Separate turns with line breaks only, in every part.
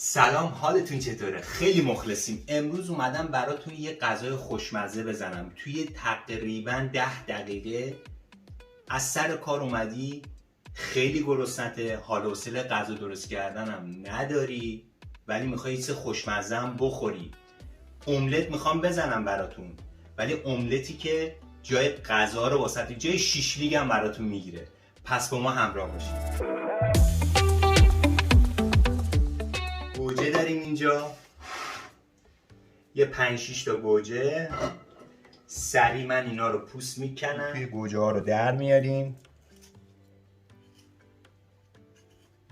سلام، حالتون چطوره؟ خیلی مخلصیم. امروز اومدم براتون یه غذای خوشمزه بزنم. توی تقریبا 10 دقیقه از سر کار اومدی، خیلی گرسنته، حال و حوصله غذا درست کردنم نداری، ولی میخوای چیز خوشمزه هم بخوری. املت میخوام بزنم براتون، ولی املتی که جای غذا رو واسه جای شیشلیک هم براتون میگیره. پس با ما همراه باشید. گوجه داریم اینجا، یه 5-6 تا گوجه. سریع من اینا رو پوست میکنم. توی گوجه ها رو در میاریم،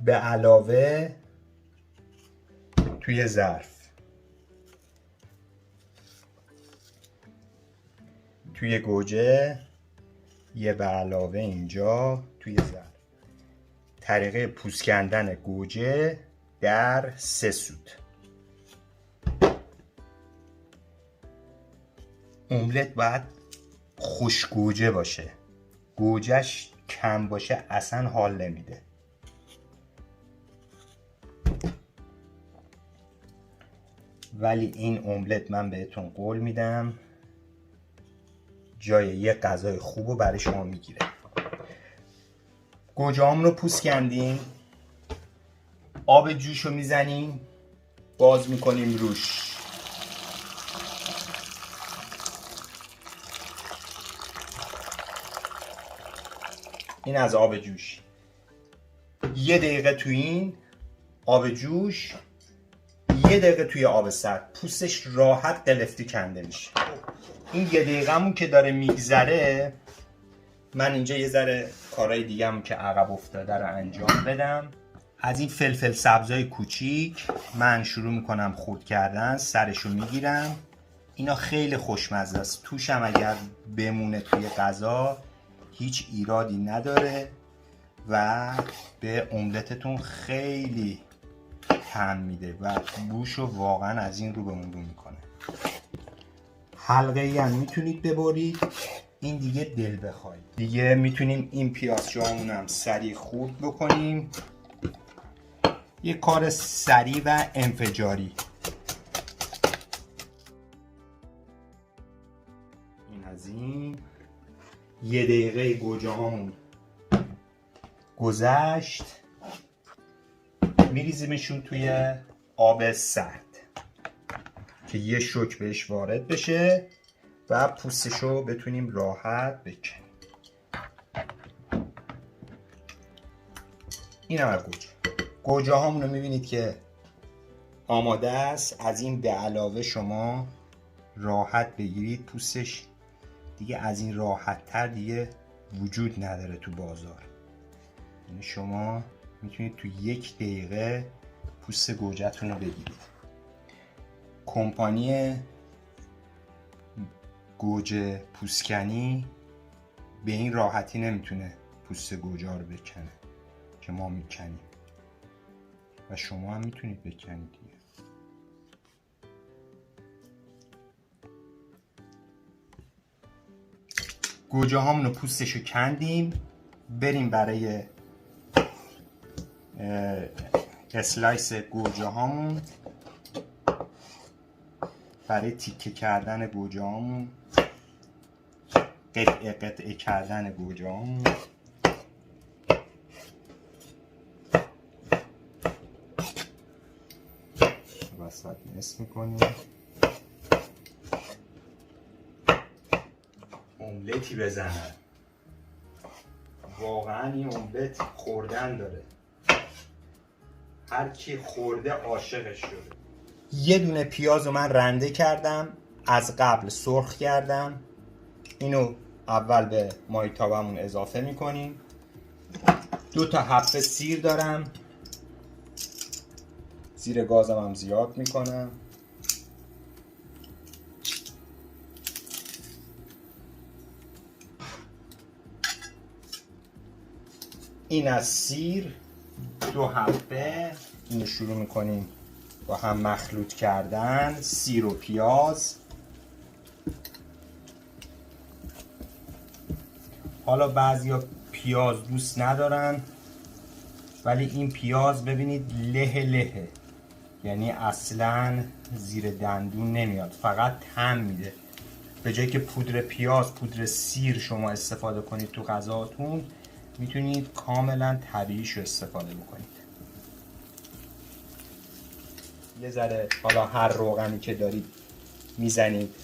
به علاوه توی ظرف، توی گوجه، یه به علاوه اینجا توی ظرف. طریقه پوست کندن گوجه در 3 سوت. املت باید خوش گوجه باشه، گوجهش کم باشه اصلا حال نمیده. ولی این املت من بهتون قول میدم جای یه غذای خوب رو برای شما میگیره. گوجه هم رو پوست کندیم، آب جوش رو میزنیم، باز میکنیم روش. این از آب جوش. 1 دقیقه توی این آب جوش، 1 دقیقه توی آب سرد. پوستش راحت قلفتی کنده میشه. این 1 دقیقه همون که داره میگذره، من اینجا یه ذره کارهای دیگه هم که عقب افتاده رو انجام بدم. از این فلفل سبزای کوچیک من شروع میکنم خرد کردن. سرشو میگیرم. اینا خیلی خوشمزه است. توش هم اگر بمونه توی غذا هیچ ایرادی نداره و به املتتون خیلی طعم میده و بوشو واقعا از این رو به اون رو میکنه. حلقه ای هم میتونید ببرید، این دیگه دل بخواید. دیگه میتونیم این پیازچامون هم سریع خورد بکنیم. یه کار سریع و انفجاری. این از این. 1 دقیقه گوجه هامون گذشت، میریزیمشون توی آب سرد که یه شوک بهش وارد بشه و پوستشو بتونیم راحت بکنیم. این هم از گوجه هامون رو میبینید که آماده است. از این به علاوه شما راحت بگیرید. پوستش دیگه از این راحت تر دیگه وجود نداره تو بازار. یعنی شما میتونید تو 1 دقیقه پوست گوجه‌تون رو بگیرید. کمپانی گوجه پوستکنی به این راحتی نمیتونه پوست گوجه رو بکنه که ما میکنیم و شما هم میتونید بکنید دیگه. گوجه هامون رو پوستشو کندیم. بریم برای اسلایس گوجه هامون، برای تیکه کردن گوجه هامون، قطعه کردن گوجه هامون. وسط نصف میکنیم. املتی بزنن. واقعا این املت خوردن داره. هر کی خورده عاشقش شده. یه دونه پیاز رو من رنده کردم، از قبل سرخ کردم. اینو اول به مایتابمون اضافه میکنیم. 2 تا حبه سیر دارم، زیر گازم هم زیاد میکنم. این از سیر 2 حبه. اینو شروع میکنیم با هم مخلوط کردن. سیر و پیاز. حالا بعضیا پیاز دوست ندارن، ولی این پیاز ببینید له له یعنی اصلا زیر دندون نمیاد، فقط طعم میده. به جایی که پودر پیاز، پودر سیر شما استفاده کنید تو غذاتون، میتونید کاملا طبیعیش رو استفاده بکنید. یه ذره حالا هر روغنی که دارید میزنید،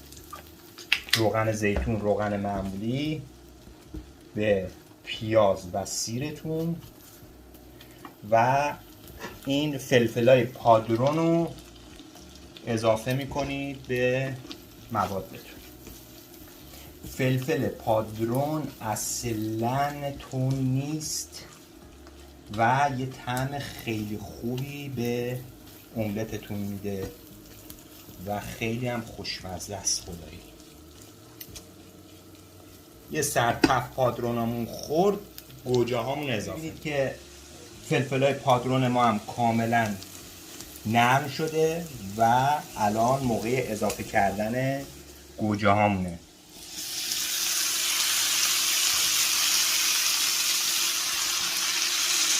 روغن زیتون، روغن معمولی، به پیاز و سیرتون و این فلفلای پادرون رو اضافه میکنید به موادتون. فلفل پادرون اصلا تون نیست و یه طعم خیلی خوبی به املتتون میده و خیلی هم خوشمزه است. خدایی یه سرتف پادرونمون خورد، گوجه هامون اضافه. میدید که فلفلای پادرون ما هم کاملا نرم شده و الان موقع اضافه کردن گوجه هامونه.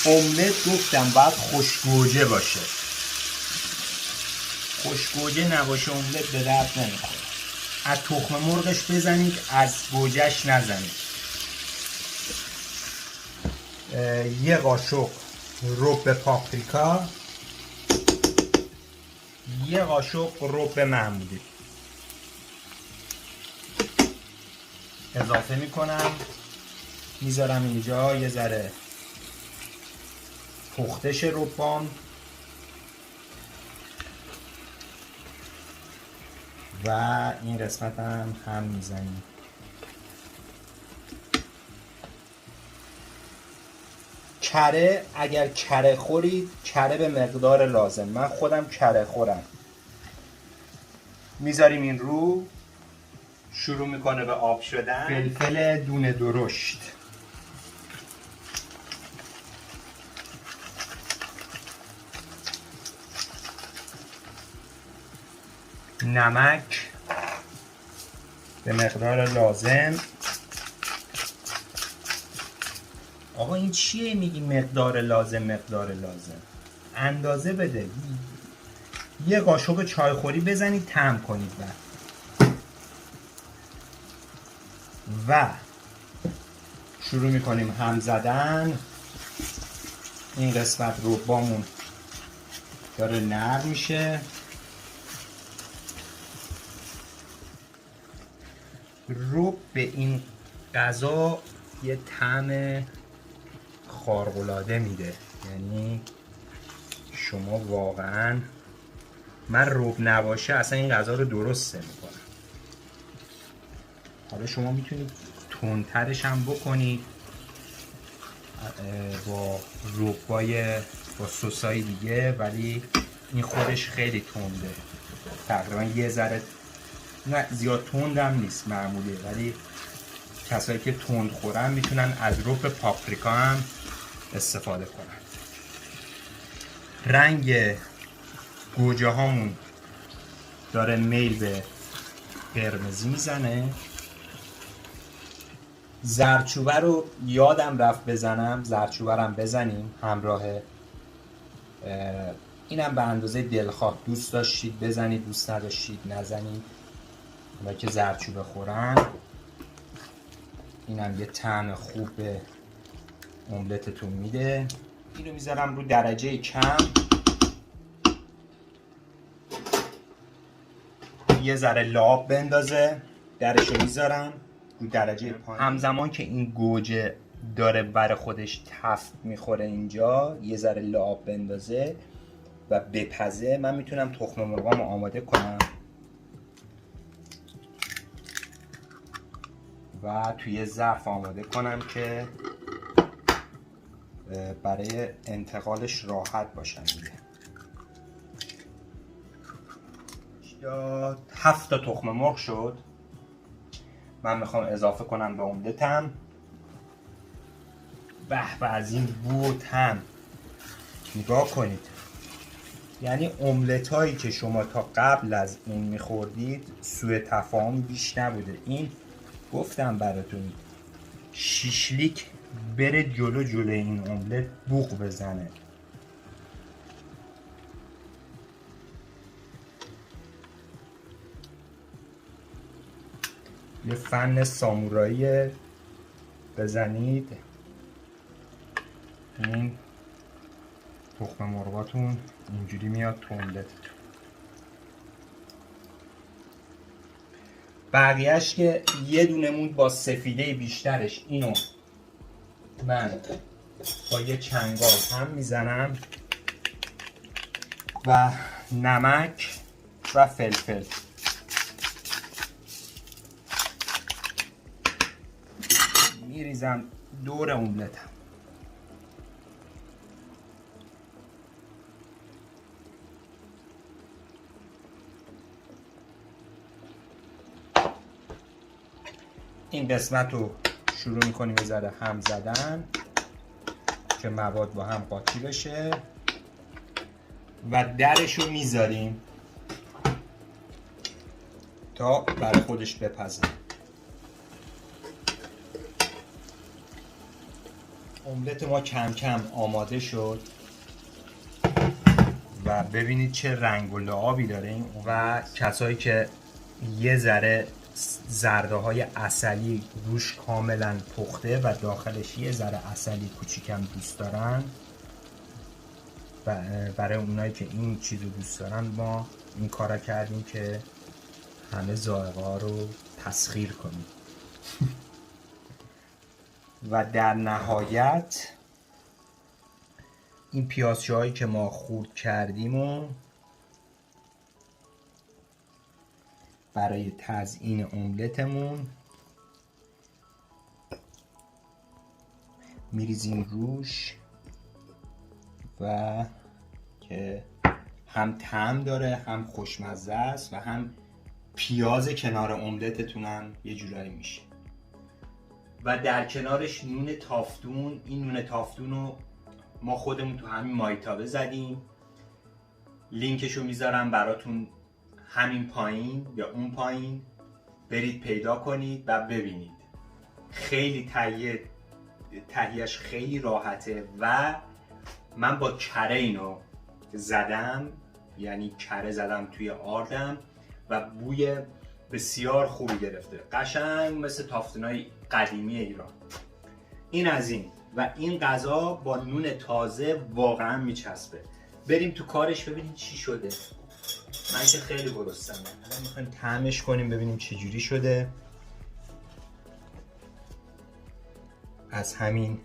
املت گفتم باید خوشگوجه باشه، خوشگوجه نباشه املت به درد نمیخوره. از تخم مرغش بزنید، از گوجهش نزنید. یه قاشق رب پاپریکا، یه قاشق رب معمولی اضافه میکنم، میذارم اینجا یه ذره پختش ربام و این قسمت هم میزنیم. کره، اگر کره خورید، کره به مقدار لازم. من خودم کره خورم. میذاریم این رو، شروع میکنه به آب شدن. فلفل دونه درشت، نمک به مقدار لازم. آقا این چیه میگی مقدار لازم؟ مقدار لازم اندازه بده. یه قاشق چایخوری بزنید، طعم کنید و شروع میکنیم هم زدن. این قسمت ربامون داره نرم میشه. رب به این غذا یه طعم خارق‌العاده میده. یعنی شما واقعا، من رب نباشه اصلا این غذا رو درست نمی‌کنم. حالا شما میتونید تندترش هم بکنید با ربای با سسای دیگه، ولی این خودش خیلی تنده، تقریبا یه ذره، نه زیاد تند هم نیست، معمولیه. ولی کسایی که تند خورن میتونن از رب پاپریکا هم استفاده کنن. رنگ گوجه هامون داره میل به قرمزی میزنه. زردچوبه رو یادم رفت بزنم، زردچوبه رو هم بزنیم همراه. اینم به اندازه دلخواه، دوست داشتید بزنید، دوست نداشتید نزنید. اونا که زردچوبه خورن، اینم یه طعم خوب به املتتون میده. اینو میذارم رو درجه کم، یه ذره لعاب بندازه. درشو میذارم رو درجه پایین. همزمان که این گوجه داره بر خودش تفت میخوره اینجا، یه ذره لعاب بندازه و بپزه، من میتونم تخم مرغامو آماده کنم و توی ظرف آماده کنم که برای انتقالش راحت باشن دیگه. 7 تا تخم مرغ شد. من میخوام اضافه کنم به املتم. به به از این بو و طعم نگاه کنید. یعنی املت هایی که شما تا قبل از این میخوردید سوء تفاهم بیش نبوده. این گفتم براتون شیشلیک بره جلو این املت بوق بزنه. یه فن سامورایی بزنید. این تخم مرغاتون اینجوری میاد تو املتتون. بقیهش که یه دونه موند با سفیده بیشترش اینو من با یه چنگال هم میزنم و نمک و فلفل. میریزم دور املتم. این قسمت رو شروع میکنیم یه ذره هم زدن که مواد با هم قاطی بشه و درش رو میذاریم تا برای خودش بپزه. املت ما کم کم آماده شد و ببینید چه رنگ و لعابی داره این. و کسایی که یه ذره زرده های عسلی روش کاملا پخته و داخلش یه ذره عسلی کوچیکم دوست دارن، برای اونایی که این چیز رو دوست دارن ما این کارا کردیم که همه ذائقه ها رو تسخیر کنیم. و در نهایت این پیازچه هایی که ما خورد کردیم و برای تزیین املتمون میریزیم روش و که هم طعم داره هم خوشمزه است و هم پیاز کنار املتتون هم یه جورایی میشه. و در کنارش نون تافتون. این نون تافتون رو ما خودمون تو همین مایتابه زدیم. لینکشو میذارم براتون همین پایین یا اون پایین، برید پیدا کنید و ببینید. خیلی تهیهش خیلی راحته و من با کره اینو زدم، یعنی کره زدم توی آردم و بوی بسیار خوبی گرفته، قشنگ مثل تافتونای قدیمی ایران. این از این. و این غذا با نون تازه واقعا میچسبه. بریم تو کارش ببینیم چی شده. من که خیلی گرسنم. الان میخوایم طعمش کنیم ببینیم چه جوری شده. از همین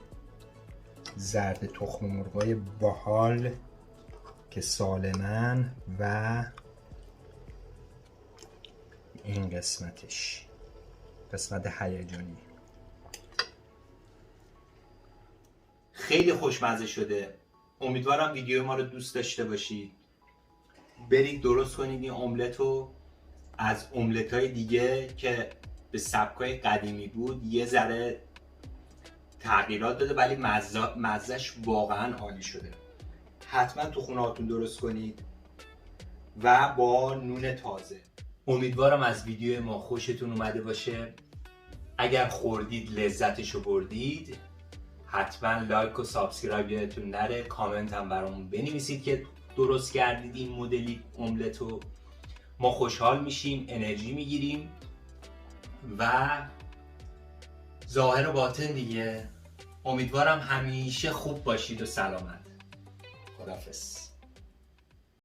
زرد تخم مرغای باحال که سالمن و این قسمتش قسمت هیجانی خیلی خوشمزه شده. امیدوارم ویدیو ما رو دوست داشته باشید. برید درست کنید این املت رو. از املت های دیگه که به سبکای قدیمی بود یه ذره تغییرات داده ولی مزهش واقعا عالی شده. حتما تو خونه هاتون درست کنید و با نون تازه. امیدوارم از ویدیو ما خوشتون اومده باشه. اگر خوردید لذتشو بردید حتما لایک و سابسکرایب یادتون نره. کامنت هم برامون بنویسید که درست کردید این مدلی املتو. ما خوشحال میشیم، انرژی میگیریم و ظاهر و باطن دیگه. امیدوارم همیشه خوب باشید و سلامت. خداحافظ.